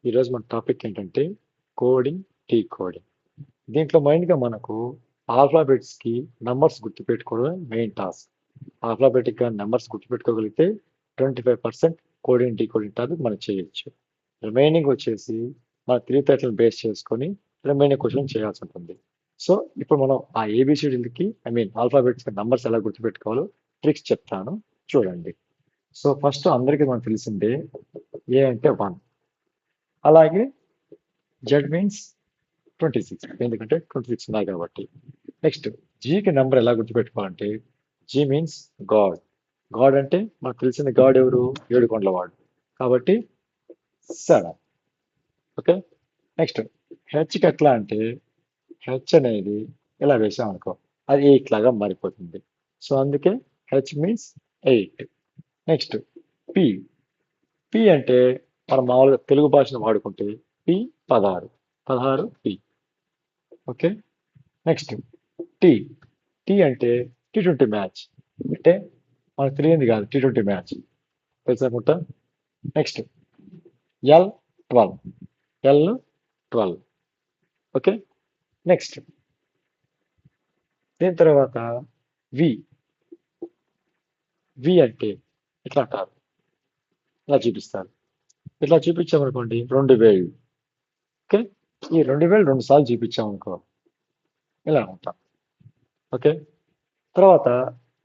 ఈరోజు మన టాపిక్ ఏంటంటే కోడింగ్, డీకోడింగ్. దీంట్లో మెయిన్గా మనకు ఆల్ఫాబెట్స్కి నంబర్స్ గుర్తుపెట్టుకోవడం మెయిన్ టాస్క్. ఆల్ఫాబెటిక్గా నెంబర్స్ గుర్తుపెట్టుకోగలిగితే 25% కోడింగ్, డీకోడింగ్ టాపిక్ మనం చేయొచ్చు. రిమైనింగ్ వచ్చేసి మన తెలివితేటలను బేస్ చేసుకొని రిమైనింగ్ క్వశ్చన్ చేయాల్సి ఉంటుంది. సో ఇప్పుడు మనం ఆ ఏబిసిడీలకి ఆల్ఫాబెట్స్ నంబర్స్ ఎలా గుర్తుపెట్టుకోవాలో ట్రిక్స్ చెప్తాను, చూడండి. సో ఫస్ట్ అందరికీ మనకు తెలిసిందే ఏ అంటే 1, అలాగే జెడ్ మీన్స్ 26, ఎందుకంటే 26 ఉన్నాయి కాబట్టి. నెక్స్ట్ జీకి నెంబర్ ఎలా గుర్తుపెట్టుకోవాలంటే జీ మీన్స్ గాడ్. గాడ్ అంటే మనకు తెలిసిన గాడ్ ఎవరు? ఏడుకొండలవాడు, కాబట్టి 7. ఓకే. నెక్స్ట్ హెచ్కి ఎట్లా అంటే హెచ్ అనేది ఇలా వేసాం అనుకో, అది 8 లాగా మారిపోతుంది. సో అందుకే H means 8. Next P. P అంటే మనం మామూలుగా తెలుగు భాషను వాడుకుంటే P 16. 16 P. Okay. Next T. T అంటే T20 మ్యాచ్, అంటే మనకు తెలియంది కాదు, T20 మ్యాచ్ తెలుసనుకుంటా. Next L 12. L 12. Okay. Next దీని తర్వాత వి. వి అంటే ఇట్లా అంటారు, ఇలా చూపిస్తారు. ఇట్లా చూపించామనుకోండి 2000. ఓకే. ఈ 2000 2 సార్లు చూపించామనుకో ఇలా ఉంటాం. ఓకే. తర్వాత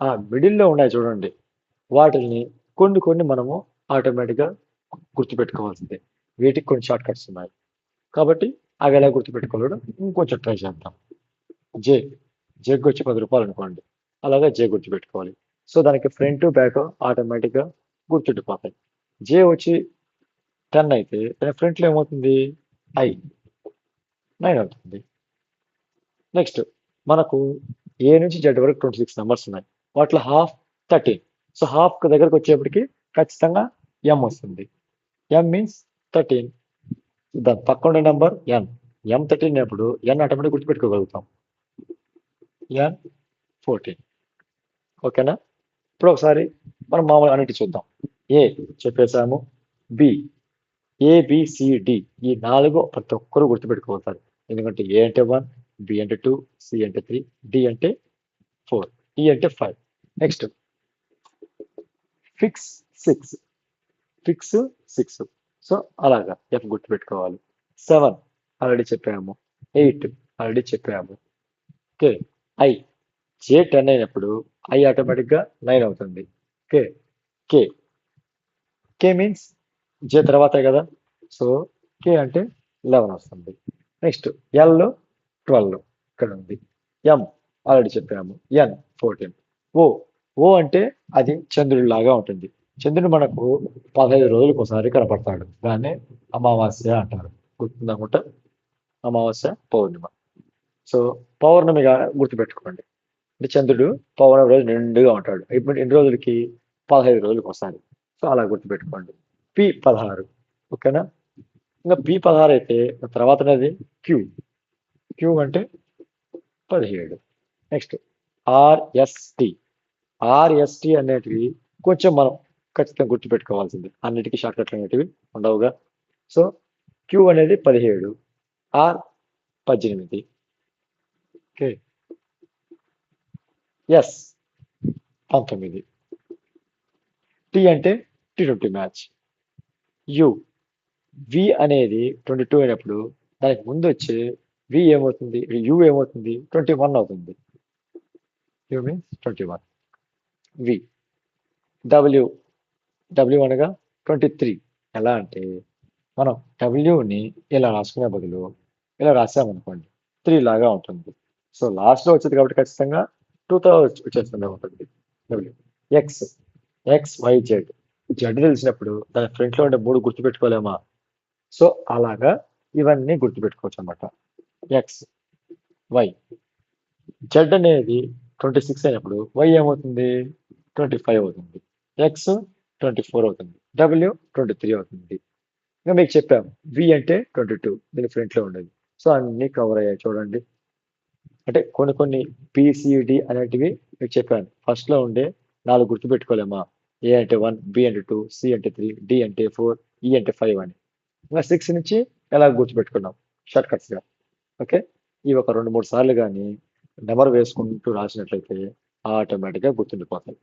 ఆ మిడిల్లో ఉన్నాయి చూడండి, వాటిని కొన్ని కొన్ని మనము ఆటోమేటిక్గా గుర్తుపెట్టుకోవాల్సిందే. వీటికి కొన్ని షార్ట్ కట్స్ ఉన్నాయి కాబట్టి అవి ఎలా గుర్తుపెట్టుకోవాలో ఇంకొంచెం ట్రై చేద్దాం. జే. జేకి వచ్చి 10 రూపాయలు అనుకోండి, అలాగే జే గుర్తుపెట్టుకోవాలి. సో దానికి ఫ్రంట్ బ్యాక్ ఆటోమేటిక్గా గుర్తుండిపోతాయి. జే వచ్చి 10 అయితే దాని ఫ్రంట్లో ఏమవుతుంది? ఐ 9 అవుతుంది. నెక్స్ట్ మనకు ఏ నుంచి జెడ్ వరకు 26 నెంబర్స్ ఉన్నాయి, వాటిలో హాఫ్ 13. సో హాఫ్ దగ్గరకు వచ్చేప్పటికి ఖచ్చితంగా ఎం వస్తుంది. M means 13. దాని పక్కన ఉండే నెంబర్ ఎన్. ఎం 13 అప్పుడు ఎన్ ఆటోమేటిక్ గుర్తుపెట్టుకోగలుగుతాం. ఎన్ 14. ఓకేనా. ఇప్పుడు ఒకసారి మనం మామూలు అన్నిటి చూద్దాం. ఏ చెప్పేసాము. బి. ఏబిసిడి ఈ 4 ప్రతి ఒక్కరు గుర్తుపెట్టుకోగలుగుతారు, ఎందుకంటే ఏ అంటే 1, బి అంటే 2, సి అంటే 3, డి అంటే 4, ఈ అంటే 5. Next fix 6. ఫిక్స్ 6. సో అలాగా ఎఫ్ గుర్తుపెట్టుకోవాలి. 7 ఆల్రెడీ చెప్పాము. 8 ఆల్రెడీ చెప్పాము. ఓకే. ఐ. జే 10 అయినప్పుడు ఐ ఆటోమేటిక్గా 9 అవుతుంది. ఓకే. కే. కే మీన్స్ జే తర్వాతే కదా, సో కే అంటే 11 వస్తుంది. నెక్స్ట్ ఎల్ 12 ఇక్కడ ఉంది. ఎం ఆల్రెడీ చెప్పాము. ఎన్ 14. ఓ. ఓ అంటే అది చంద్రుడి లాగా ఉంటుంది. చంద్రుడు మనకు 15 రోజులకు ఒకసారి కనపడతాడు, దాన్ని అమావాస్య అంటారు. గుర్తుందనుకుంటా, అమావాస్య పౌర్ణిమ. సో పౌర్ణమిగా గుర్తుపెట్టుకోండి, అంటే చంద్రుడు పౌర్ణమి రోజు నిండుగా ఉంటాడు. ఇప్పుడు ఎన్ని రోజులకి? 15 రోజులకు ఒకసారి. సో అలా గుర్తుపెట్టుకోండి. పి 16. ఓకేనా. ఇంకా పి 16 అయితే తర్వాత అనేది క్యూ. క్యూ అంటే 17. Next RST. ఆర్ఎస్టి అనేటివి కొంచెం మనం ఖచ్చితంగా గుర్తుపెట్టుకోవాల్సింది, అన్నిటికీ షార్ట్ కట్లు అనేటివి ఉండవుగా. సో క్యూ అనేది 17, ఆర్ 18. ఓకే. ఎస్ 19. టీ అంటే T20 మ్యాచ్. యు. వి అనేది 22 అయినప్పుడు దానికి ముందు వచ్చే వి ఏమవుతుంది, యు ఏమవుతుంది? 21 అవుతుంది. U means 21. V. W. W అనగా 23. ఎలా అంటే మనం డబ్ల్యూని ఇలా రాసుకునే బదులు ఇలా రాసామనుకోండి 3 లాగా ఉంటుంది. సో లాస్ట్లో వచ్చేది కాబట్టి ఖచ్చితంగా 2తో వచ్చేస్తూనే ఉంటుంది. W. X. X Y Z. Z తెలిసినప్పుడు దాని ఫ్రంట్లో ఉండే 3 గుర్తుపెట్టుకోలేమా? సో అలాగా ఇవన్నీ గుర్తుపెట్టుకోవచ్చు అనమాట. X Y. జెడ్ అనేది 26 అయినప్పుడు వై ఏమవుతుంది? 25 అవుతుంది. ఎక్స్ 24 అవుతుంది. డబ్ల్యూ 23 అవుతుంది. ఇంకా మీకు చెప్పాము వి అంటే 22 దీని ఫ్రంట్లో ఉండేది. సో అన్ని కవర్ అయ్యాయి చూడండి. అంటే కొన్ని కొన్ని పిసిడి అనేటివి మీకు చెప్పాను. ఫస్ట్లో ఉండే 4 గుర్తుపెట్టుకోలేమా? ఏ అంటే 1, బి అంటే 2, సి అంటే 3, డి అంటే 4, ఈ అంటే 5 అని. ఇంకా 6 నుంచి ఎలా గుర్తుపెట్టుకున్నాం షార్ట్ కట్స్గా. ఓకే, ఇవి ఒక 2-3 సార్లు కానీ నెమరు వేసుకుంటూ రాసినట్లయితే ఆటోమేటిక్గా గుర్తుండిపోతాయి.